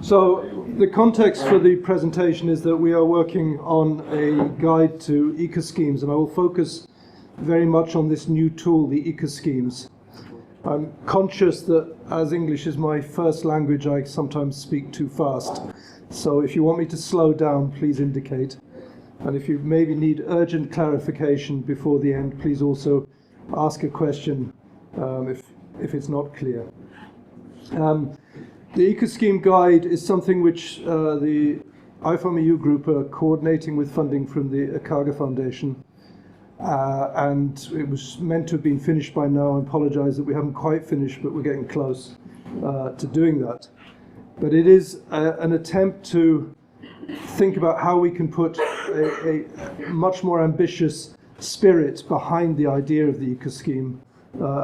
So the context for the presentation is that we are working on a guide to eco-schemes, and I will focus very much on this new tool, the eco-schemes. I'm conscious that as English is my first language, I sometimes speak too fast. So if you want me to slow down, please indicate. And if you maybe need urgent clarification before the end, please also ask a question if it's not clear. The eco-scheme guide is something which the IFOM-EU group are coordinating with funding from the Akaga Foundation. And it was meant to have been finished by now. I apologize that we haven't quite finished, but we're getting close to doing that. But it is an attempt to think about how we can put a much more ambitious spirit behind the idea of the eco-scheme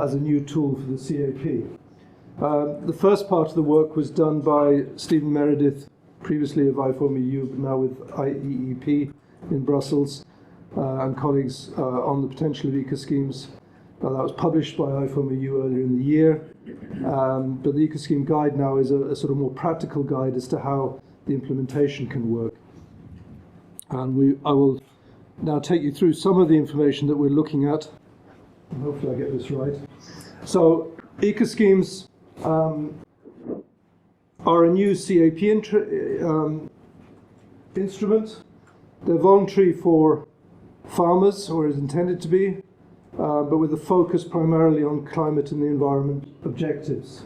as a new tool for the CAP. The first part of the work was done by Stephen Meredith, previously of IFOM-EU, but now with IEEP in Brussels, and colleagues on the potential of eco-schemes. That was published by IFOM-EU earlier in the year. But the eco-scheme guide now is a sort of more practical guide as to how the implementation can work. And I will now take you through some of the information that we're looking at. And hopefully I get this right. So eco-schemes are a new CAP instrument. They're voluntary for farmers, or is intended to be, but with a focus primarily on climate and the environment objectives.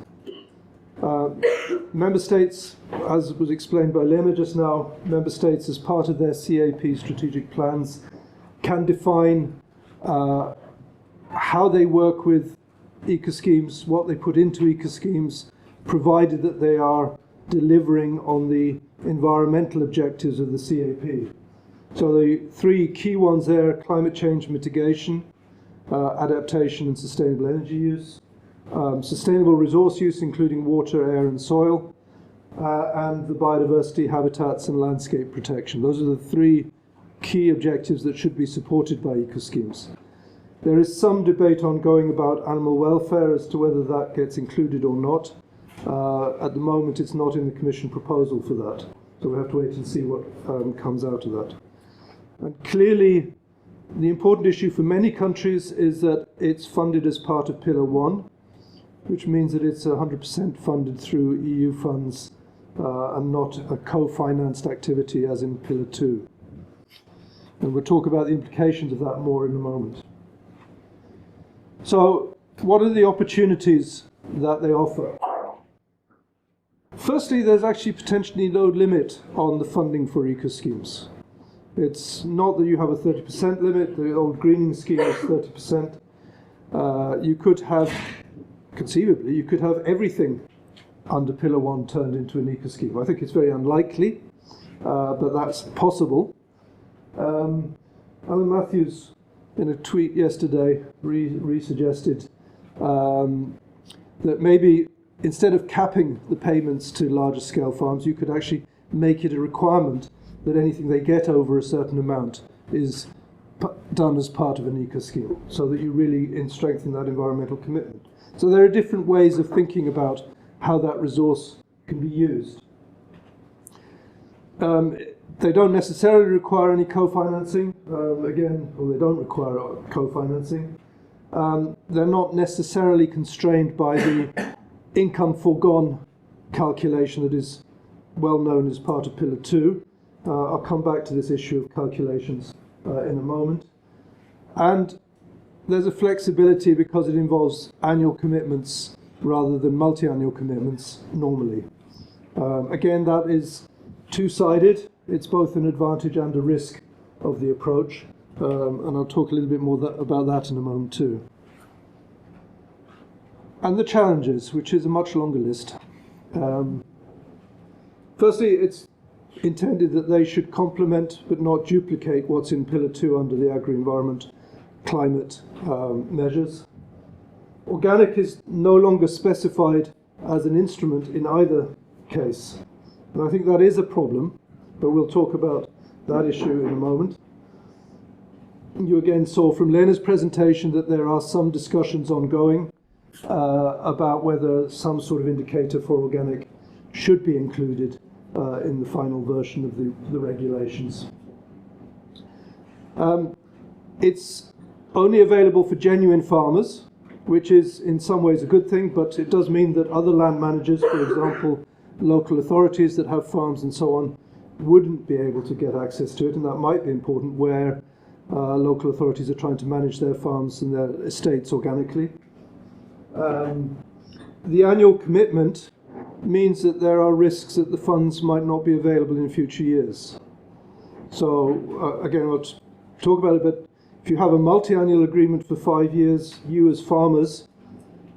Member states, as was explained by Lena just now, member states as part of their CAP strategic plans can define how they work with eco-schemes, what they put into eco-schemes, provided that they are delivering on the environmental objectives of the CAP. So the three key ones there: climate change mitigation, adaptation and sustainable energy use, sustainable resource use including water, air and soil, and the biodiversity, habitats and landscape protection. Those are the three key objectives that should be supported by eco-schemes. There is some debate ongoing about animal welfare as to whether that gets included or not. At the moment it's not in the Commission proposal for that, so we have to wait and see what comes out of that. And clearly, the important issue for many countries is that it's funded as part of Pillar 1, which means that it's 100% funded through EU funds and not a co-financed activity as in Pillar 2. And we'll talk about the implications of that more in a moment. So, what are the opportunities that they offer? Firstly, there's actually potentially no limit on the funding for eco-schemes. It's not that you have a 30% limit. The old greening scheme is 30%. You could have, conceivably, you could have everything under Pillar 1 turned into an eco-scheme. I think it's very unlikely, but that's possible. Alan Matthews, in a tweet yesterday, re-suggested that maybe instead of capping the payments to larger scale farms, you could actually make it a requirement that anything they get over a certain amount is done as part of an eco-scheme, so that you really strengthen that environmental commitment. So there are different ways of thinking about how that resource can be used. They don't necessarily require any co-financing, again, or they don't require co-financing. They're not necessarily constrained by the income foregone calculation that is well known as part of Pillar 2. I'll come back to this issue of calculations in a moment. And there's a flexibility because it involves annual commitments rather than multi-annual commitments normally. Again, that is two-sided. It's both an advantage and a risk of the approach. And I'll talk a little bit more about that in a moment too. And the challenges, which is a much longer list. Firstly, it's intended that they should complement but not duplicate what's in Pillar 2 under the agri-environment climate measures. Organic is no longer specified as an instrument in either case. And I think that is a problem, but we'll talk about that issue in a moment. You again saw from Lena's presentation that there are some discussions ongoing about whether some sort of indicator for organic should be included in the final version of the regulations. It's only available for genuine farmers, which is in some ways a good thing, but it does mean that other land managers, for example, local authorities that have farms and so on, wouldn't be able to get access to it, and that might be important where local authorities are trying to manage their farms and their estates organically. The annual commitment means that there are risks that the funds might not be available in future years. So again, I'll talk about it, but if you have a multi-annual agreement for 5 years, you as farmers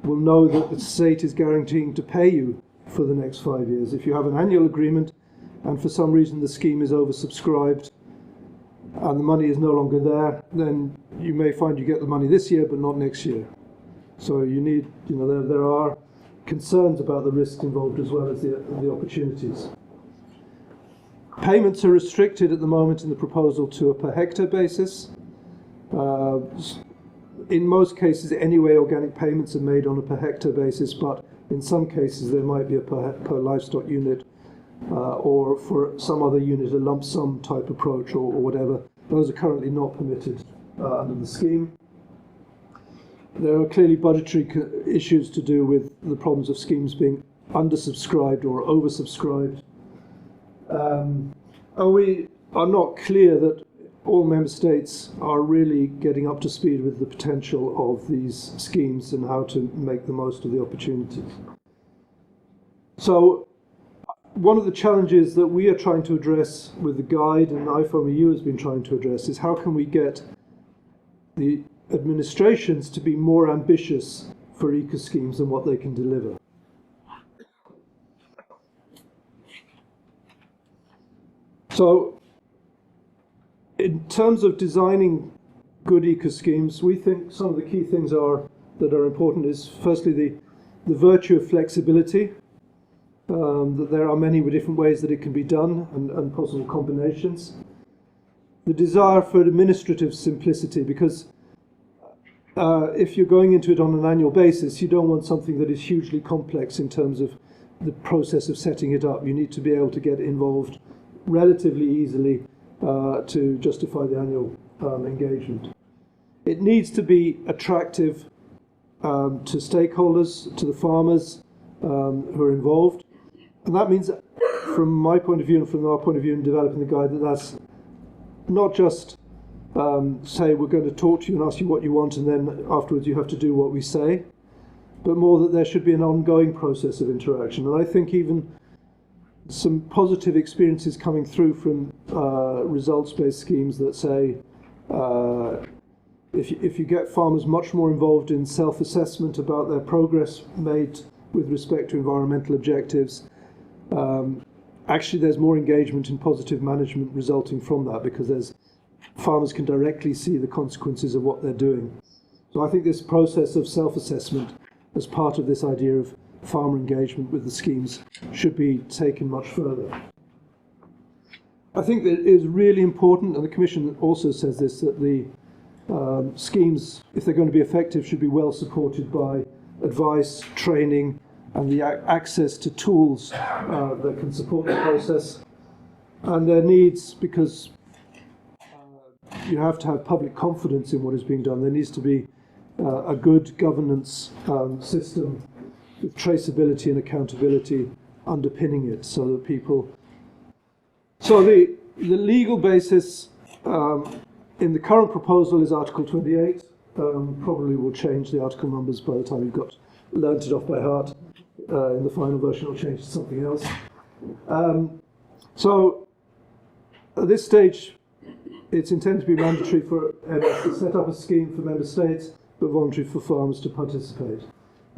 will know that the state is guaranteeing to pay you for the next 5 years. If you have an annual agreement and for some reason the scheme is oversubscribed and the money is no longer there, then you may find you get the money this year but not next year. So you need, there are concerns about the risks involved as well as the opportunities. Payments are restricted at the moment in the proposal to a per hectare basis. In most cases anyway, organic payments are made on a per hectare basis, but in some cases there might be a per livestock unit or for some other unit a lump sum type approach or whatever. Those are currently not permitted under the scheme. There are clearly budgetary issues to do with the problems of schemes being undersubscribed or oversubscribed. And we are not clear that all member states are really getting up to speed with the potential of these schemes and how to make the most of the opportunities. So one of the challenges that we are trying to address with the guide, and IFOAM-EU has been trying to address, is how can we get the administrations to be more ambitious for eco schemes and what they can deliver. So in terms of designing good eco schemes, we think some of the key things that are important is firstly the virtue of flexibility, that there are many different ways that it can be done and possible combinations. The desire for administrative simplicity, because if you're going into it on an annual basis, you don't want something that is hugely complex in terms of the process of setting it up. You need to be able to get involved relatively easily to justify the annual engagement. It needs to be attractive to stakeholders, to the farmers who are involved. And that means, from my point of view and from our point of view in developing the guide, that's not just say we're going to talk to you and ask you what you want and then afterwards you have to do what we say, but more that there should be an ongoing process of interaction. And I think even some positive experiences coming through from results-based schemes that say if you get farmers much more involved in self-assessment about their progress made with respect to environmental objectives, actually there's more engagement in positive management resulting from that, because farmers can directly see the consequences of what they're doing. So I think this process of self-assessment as part of this idea of farmer engagement with the schemes should be taken much further. I think that it is really important, and the Commission also says this, that the schemes, if they're going to be effective, should be well supported by advice, training, and the access to tools that can support the process. And their needs, because you have to have public confidence in what is being done, there needs to be a good governance system with traceability and accountability underpinning it, so that people... So the legal basis in the current proposal is Article 28. Probably will change the article numbers by the time you've learnt it off by heart. In the final version it'll change to something else. So at this stage it's intended to be mandatory for MS to set up a scheme for member states, but voluntary for farmers to participate.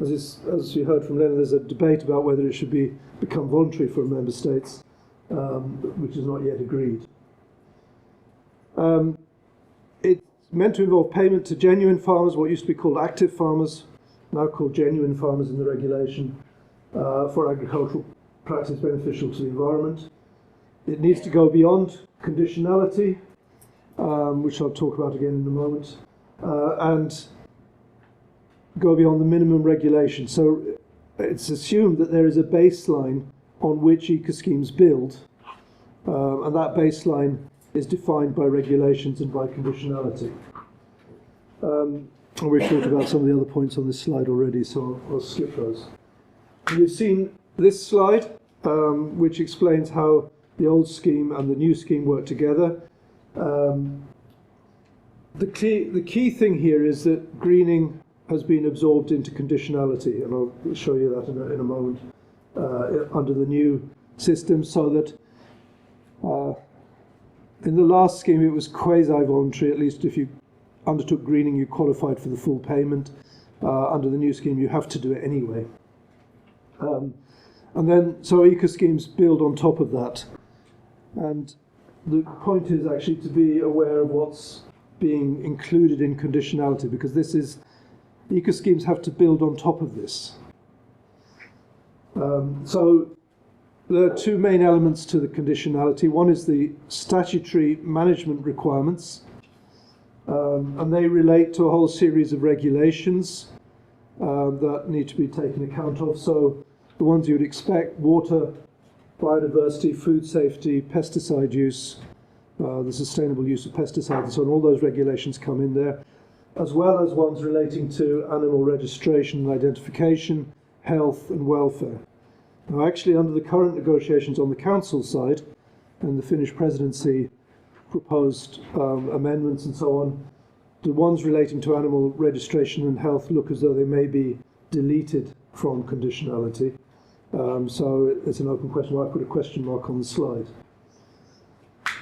As you heard from Lena, there's a debate about whether it should become voluntary for member states, which is not yet agreed. It's meant to involve payment to genuine farmers, what used to be called active farmers, now called genuine farmers in the regulation, for agricultural practice beneficial to the environment. It needs to go beyond conditionality, which I'll talk about again in a moment, and go beyond the minimum regulation. So it's assumed that there is a baseline on which eco-schemes build, and that baseline is defined by regulations and by conditionality. We've talked about some of the other points on this slide already, so I'll skip those. You've seen this slide, which explains how the old scheme and the new scheme work together. The key thing here is that greening has been absorbed into conditionality, and I'll show you that in a moment, under the new system, so that in the last scheme it was quasi-voluntary. At least if you undertook greening, you qualified for the full payment. Under the new scheme, you have to do it anyway. And then, so eco-schemes build on top of that. And the point is actually to be aware of what's being included in conditionality, because this is, eco-schemes have to build on top of this. So there are two main elements to the conditionality. One is the statutory management requirements, and they relate to a whole series of regulations that need to be taken account of. So the ones you would expect: water, biodiversity, food safety, pesticide use, the sustainable use of pesticides and so on. All those regulations come in there, as well as ones relating to animal registration and identification, health and welfare. Now, actually, under the current negotiations on the Council side, and the Finnish presidency proposed amendments and so on, the ones relating to animal registration and health look as though they may be deleted from conditionality. So it's an open question. I put a question mark on the slide.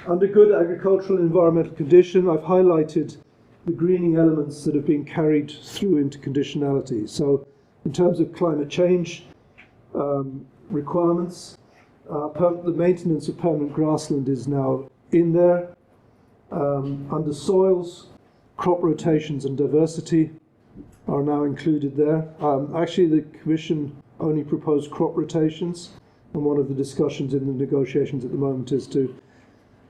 Under good agricultural and environmental condition, I've highlighted the greening elements that have been carried through into conditionality. So in terms of climate change requirements, the maintenance of permanent grassland is now in there. Under soils, crop rotations and diversity are now included there. Actually, the Commission only proposed crop rotations, and one of the discussions in the negotiations at the moment is to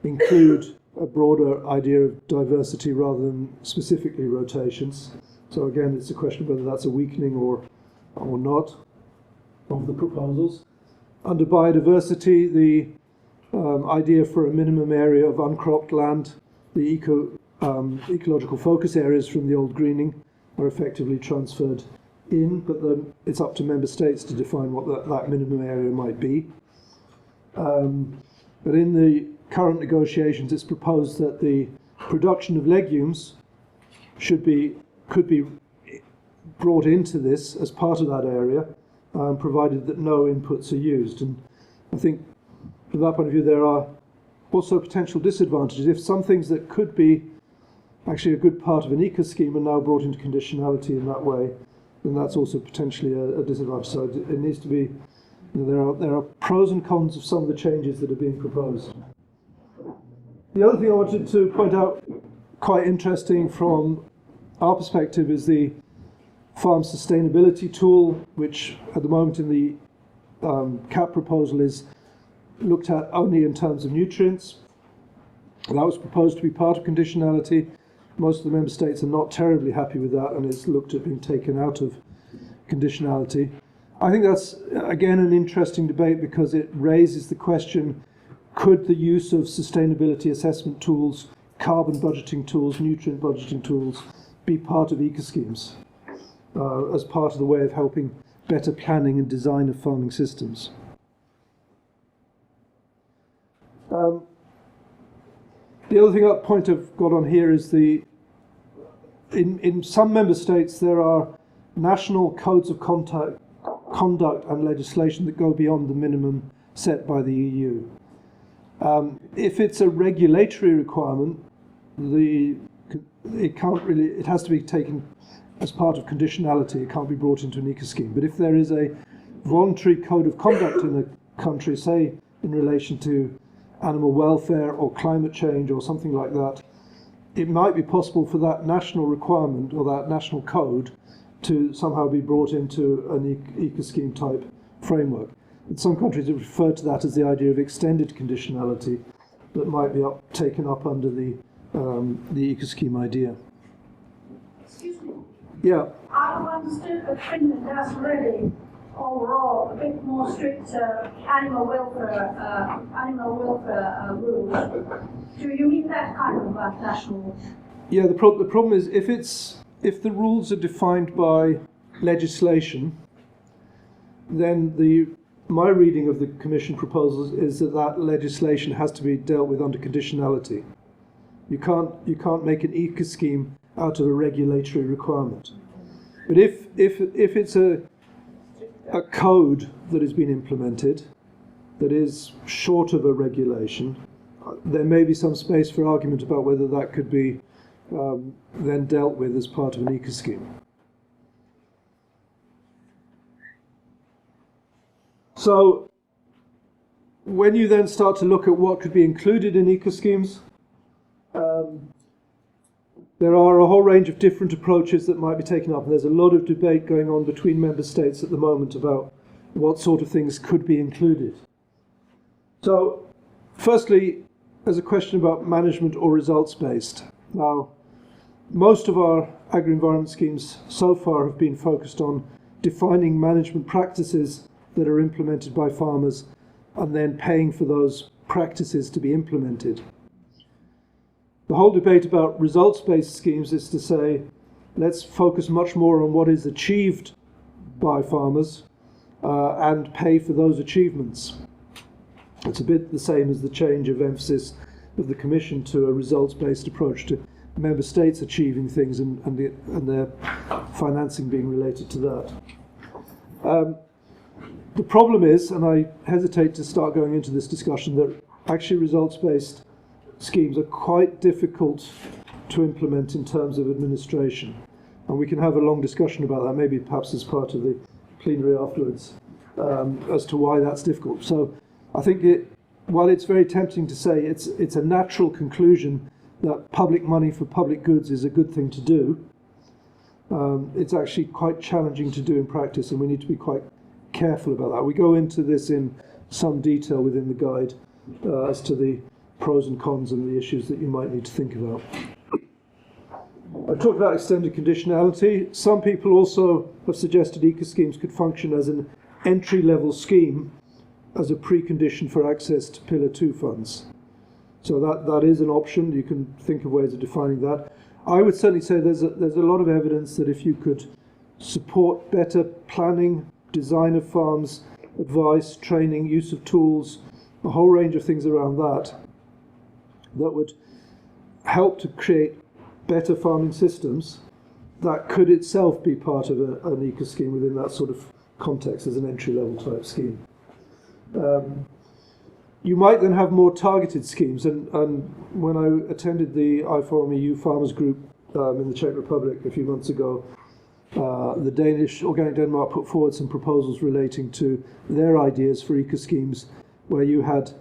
include a broader idea of diversity rather than specifically rotations. So again, it's a question of whether that's a weakening or not of the proposals. Under biodiversity, the idea for a minimum area of uncropped land, the ecological focus areas from the old greening are effectively transferred in, but it's up to member states to define what that minimum area might be. But in the current negotiations, it's proposed that the production of legumes could be brought into this as part of that area, provided that no inputs are used. And I think from that point of view, there are also potential disadvantages. If some things that could be actually a good part of an eco-scheme are now brought into conditionality in that way, then that's also potentially a disadvantage. So it needs to be, there are pros and cons of some of the changes that are being proposed. The other thing I wanted to point out, quite interesting from our perspective, is the farm sustainability tool, which at the moment in the CAP proposal is looked at only in terms of nutrients. And that was proposed to be part of conditionality. Most of the member states are not terribly happy with that, and it's looked at being taken out of conditionality. I think that's, again, an interesting debate because it raises the question, could the use of sustainability assessment tools, carbon budgeting tools, nutrient budgeting tools be part of eco-schemes as part of the way of helping better planning and design of farming systems? The other point I've got on here is in some member states there are national codes of conduct and legislation that go beyond the minimum set by the EU. If it's a regulatory requirement, it has to be taken as part of conditionality. It can't be brought into an eco-scheme. But if there is a voluntary code of conduct in a country, say in relation to animal welfare or climate change or something like that, it might be possible for that national requirement or that national code to somehow be brought into an eco-scheme type framework. In some countries have referred to that as the idea of extended conditionality that might be taken up under the eco-scheme idea. Excuse me. Yeah. I don't understand that Finland has already overall a bit more strict animal welfare rules. Do you mean that kind of national? Yeah, the problem is if the rules are defined by legislation, then my reading of the Commission proposals is that legislation has to be dealt with under conditionality. You can't make an eco scheme out of a regulatory requirement. But if it's a code that has been implemented that is short of a regulation, there may be some space for argument about whether that could be then dealt with as part of an eco scheme. So when you then start to look at what could be included in eco schemes, there are a whole range of different approaches that might be taken up, and there's a lot of debate going on between member states at the moment about what sort of things could be included. So firstly, there's a question about management or results-based. Now, most of our agri-environment schemes so far have been focused on defining management practices that are implemented by farmers and then paying for those practices to be implemented. The whole debate about results-based schemes is to say, let's focus much more on what is achieved by farmers and pay for those achievements. It's a bit the same as the change of emphasis of the Commission to a results-based approach to member states achieving things and their financing being related to that. The problem is, and I hesitate to start going into this discussion, that actually results-based schemes are quite difficult to implement in terms of administration. And we can have a long discussion about that, maybe perhaps as part of the plenary afterwards, as to why that's difficult. So I think while it's very tempting to say it's a natural conclusion that public money for public goods is a good thing to do, it's actually quite challenging to do in practice, and we need to be quite careful about that. We go into this in some detail within the guide as to the pros and cons and the issues that you might need to think about. I talked about extended conditionality. Some people also have suggested eco-schemes could function as an entry-level scheme as a precondition for access to Pillar 2 funds. So that is an option. You can think of ways of defining that. I would certainly say there's a lot of evidence that if you could support better planning, design of farms, advice, training, use of tools, a whole range of things around that would help to create better farming systems, that could itself be part of an eco scheme within that sort of context as an entry-level type scheme. You might then have more targeted schemes, and when I attended the I4MEU Farmers Group in the Czech Republic a few months ago, the Danish Organic Denmark put forward some proposals relating to their ideas for eco schemes, where you had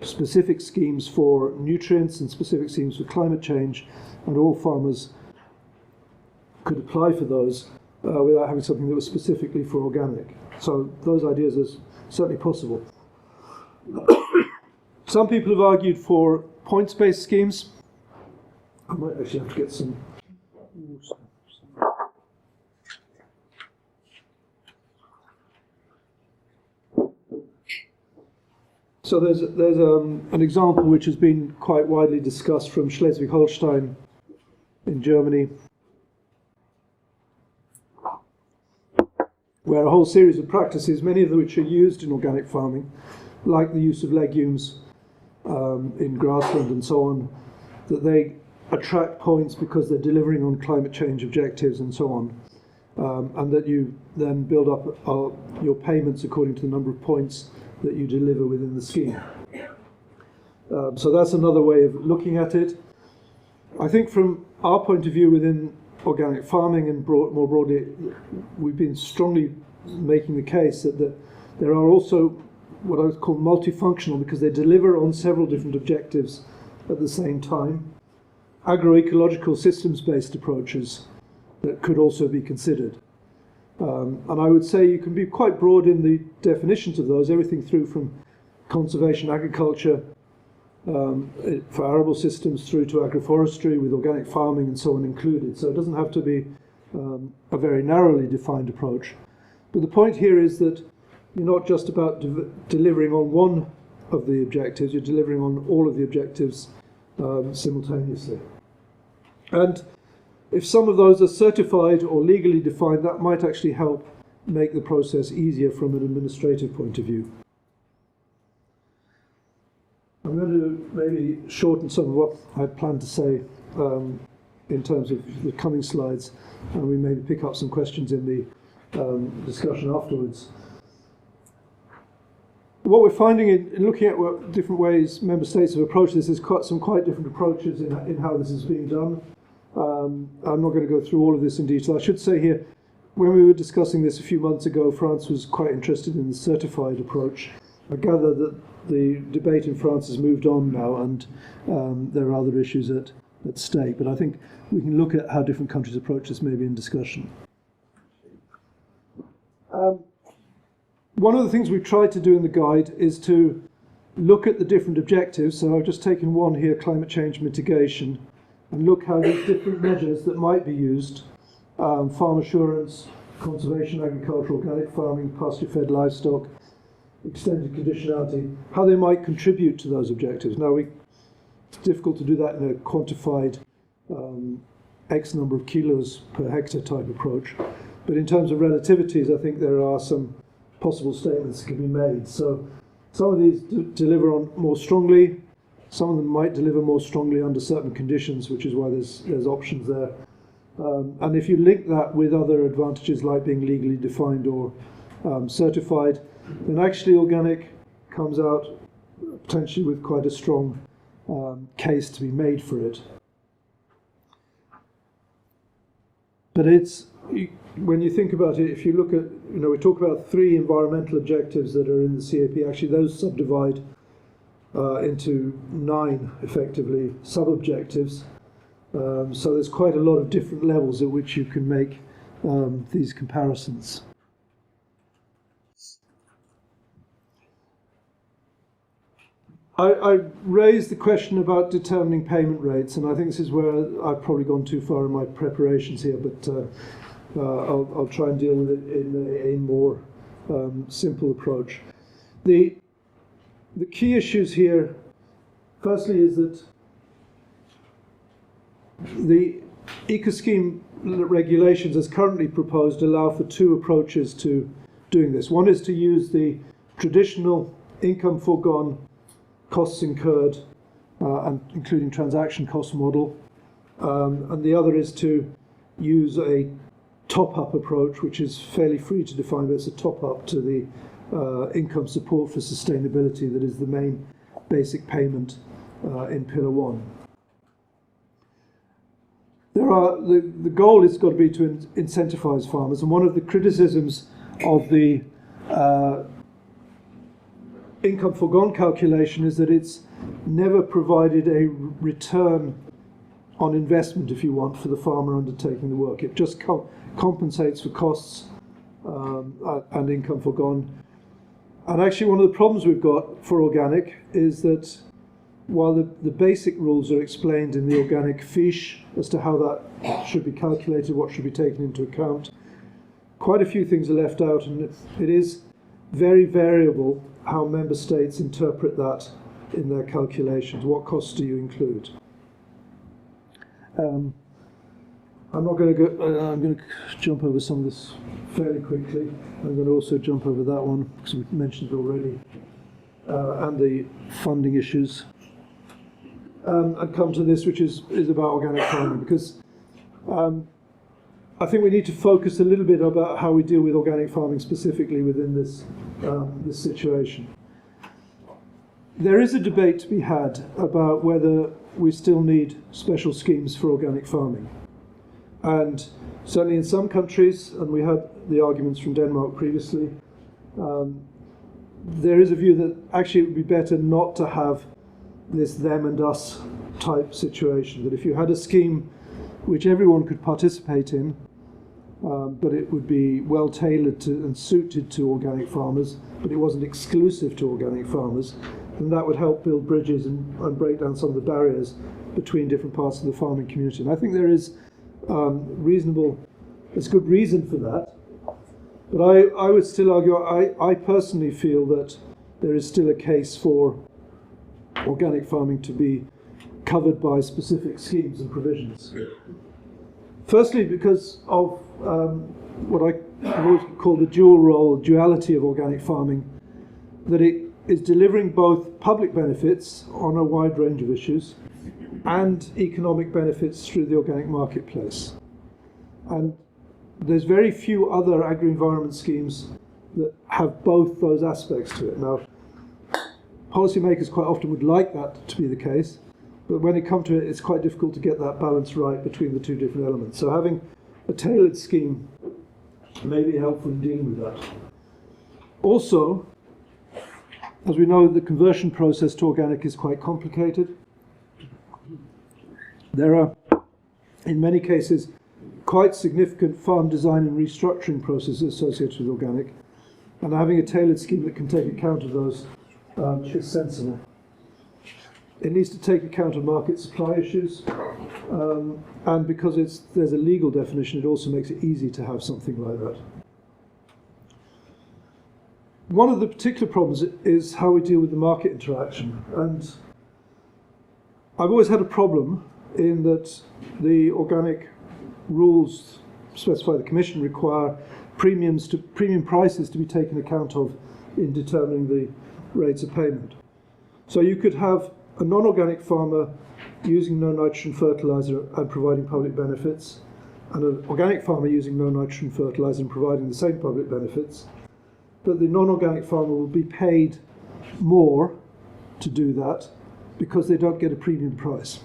specific schemes for nutrients and specific schemes for climate change, and all farmers could apply for those without having something that was specifically for organic. So those ideas are certainly possible. Some people have argued for points-based schemes. I might actually have to get some water. So there's an example which has been quite widely discussed from Schleswig-Holstein in Germany, where a whole series of practices, many of which are used in organic farming, like the use of legumes in grassland and so on, that they attract points because they're delivering on climate change objectives and so on, and that you then build up your payments according to the number of points that you deliver within the scheme. So that's another way of looking at it. I think from our point of view within organic farming and more broadly, we've been strongly making the case that there are also what I would call multifunctional, because they deliver on several different objectives at the same time, agroecological systems-based approaches that could also be considered. And I would say you can be quite broad in the definitions of those, everything through from conservation agriculture for arable systems through to agroforestry with organic farming and so on included. So it doesn't have to be a very narrowly defined approach. But the point here is that you're not just about delivering on one of the objectives, you're delivering on all of the objectives simultaneously. And if some of those are certified or legally defined, that might actually help make the process easier from an administrative point of view. I'm going to maybe shorten some of what I planned to say in terms of the coming slides, and we maybe pick up some questions in the discussion afterwards. What we're finding in looking at what different ways member states have approached this is some quite different approaches in how this is being done. I'm not going to go through all of this in detail. I should say here, when we were discussing this a few months ago, France was quite interested in the certified approach. I gather that the debate in France has moved on now, and there are other issues at stake. But I think we can look at how different countries approach this maybe in discussion. One of the things we've tried to do in the guide is to look at the different objectives. So I've just taken one here, climate change mitigation, and look how these different measures that might be used, farm assurance, conservation, agriculture, organic farming, pasture-fed livestock, extended conditionality, how they might contribute to those objectives. Now, it's difficult to do that in a quantified X number of kilos per hectare type approach. But in terms of relativities, I think there are some possible statements that can be made. So some of these deliver on more strongly. Some of them might deliver more strongly under certain conditions, which is why there's options there. And if you link that with other advantages like being legally defined or certified, then actually organic comes out potentially with quite a strong case to be made for it. But when you think about it, if you look at, we talk about 3 environmental objectives that are in the CAP. Actually, those subdivide into 9, effectively, sub-objectives. So there's quite a lot of different levels at which you can make these comparisons. I raised the question about determining payment rates, and I think this is where I've probably gone too far in my preparations here, but I'll try and deal with it in a more simple approach. The key issues here, firstly, is that the eco-scheme regulations as currently proposed allow for 2 approaches to doing this. One is to use the traditional income foregone, costs incurred, and including transaction cost model, and the other is to use a top-up approach, which is fairly free to define, but it's a top-up to the income support for sustainability that is the main basic payment in Pillar 1. The goal has got to be to incentivize farmers, and one of the criticisms of the income foregone calculation is that it's never provided a return on investment, if you want, for the farmer undertaking the work. It just compensates for costs and income foregone. And actually one of the problems we've got for organic is that while the basic rules are explained in the organic fiche as to how that should be calculated, what should be taken into account, quite a few things are left out, and it is very variable how member states interpret that in their calculations. What costs do you include? I'm not going to go. I'm going to jump over some of this fairly quickly. I'm going to also jump over that one because we mentioned it already, and the funding issues, and come to this, which is about organic farming, because I think we need to focus a little bit about how we deal with organic farming specifically within this this situation. There is a debate to be had about whether we still need special schemes for organic farming. And certainly in some countries, and we had the arguments from Denmark previously, there is a view that actually it would be better not to have this them and us type situation, that if you had a scheme which everyone could participate in, but it would be well tailored to and suited to organic farmers, but it wasn't exclusive to organic farmers, then that would help build bridges and break down some of the barriers between different parts of the farming community. And I think there is there's good reason for that. But I would still argue, I personally feel that there is still a case for organic farming to be covered by specific schemes and provisions. Firstly, because of what I've always called the duality of organic farming, that it is delivering both public benefits on a wide range of issues and economic benefits through the organic marketplace. And there's very few other agri-environment schemes that have both those aspects to it. Now, policymakers quite often would like that to be the case, but when it comes to it, it's quite difficult to get that balance right between the two different elements. So having a tailored scheme may be helpful in dealing with that. Also, as we know, the conversion process to organic is quite complicated. There are, in many cases, quite significant farm design and restructuring processes associated with organic, and having a tailored scheme that can take account of those is sensible. It needs to take account of market supply issues, and because there's a legal definition, it also makes it easy to have something like that. One of the particular problems is how we deal with the market interaction, and I've always had a problem in that the organic rules specified by the Commission require premium prices to be taken account of in determining the rates of payment. So you could have a non-organic farmer using no nitrogen fertilizer and providing public benefits, and an organic farmer using no nitrogen fertilizer and providing the same public benefits, but the non-organic farmer will be paid more to do that because they don't get a premium price.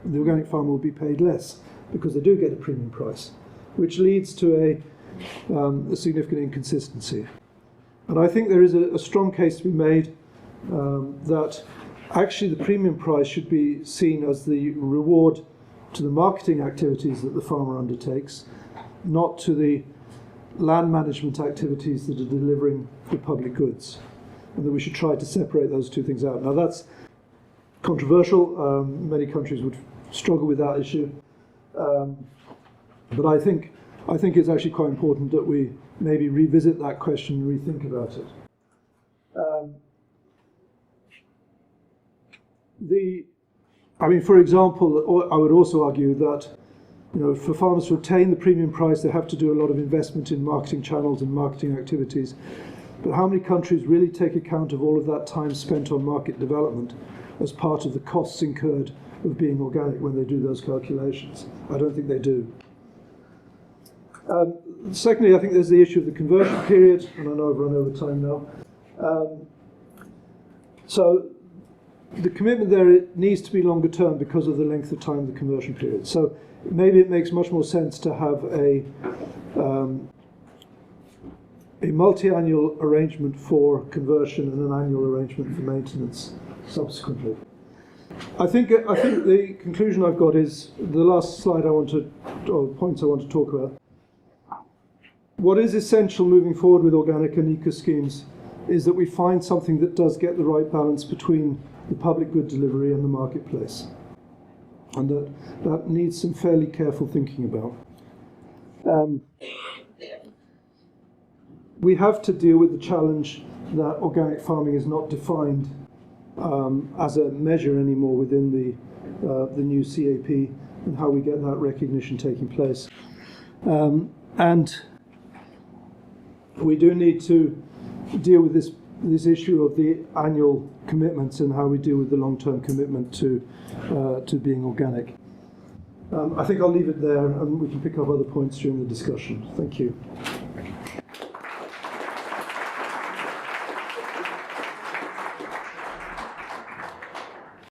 And the organic farmer will be paid less because they do get a premium price, which leads to a significant inconsistency. And I think there is a strong case to be made that actually the premium price should be seen as the reward to the marketing activities that the farmer undertakes, not to the land management activities that are delivering the public goods, and that we should try to separate those two things out. Now that's controversial. Many countries would struggle with that issue, but I think it's actually quite important that we maybe revisit that question and rethink about it. For example, I would also argue that, for farmers to obtain the premium price, they have to do a lot of investment in marketing channels and marketing activities. But how many countries really take account of all of that time spent on market development as part of the costs incurred of being organic when they do those calculations? I don't think they do. Secondly, I think there's the issue of the conversion period, and I know I've run over time now. So the commitment there, it needs to be longer term because of the length of time of the conversion period. So maybe it makes much more sense to have a multi-annual arrangement for conversion and an annual arrangement for maintenance subsequently. I think the conclusion I've got is the last slide or points I want to talk about. What is essential moving forward with organic and eco schemes is that we find something that does get the right balance between the public good delivery and the marketplace. And that needs some fairly careful thinking about. We have to deal with the challenge that organic farming is not defined as a measure anymore within the new CAP, and how we get that recognition taking place. And we do need to deal with this issue of the annual commitments and how we deal with the long-term commitment to being organic. I think I'll leave it there, and we can pick up other points during the discussion. Thank you.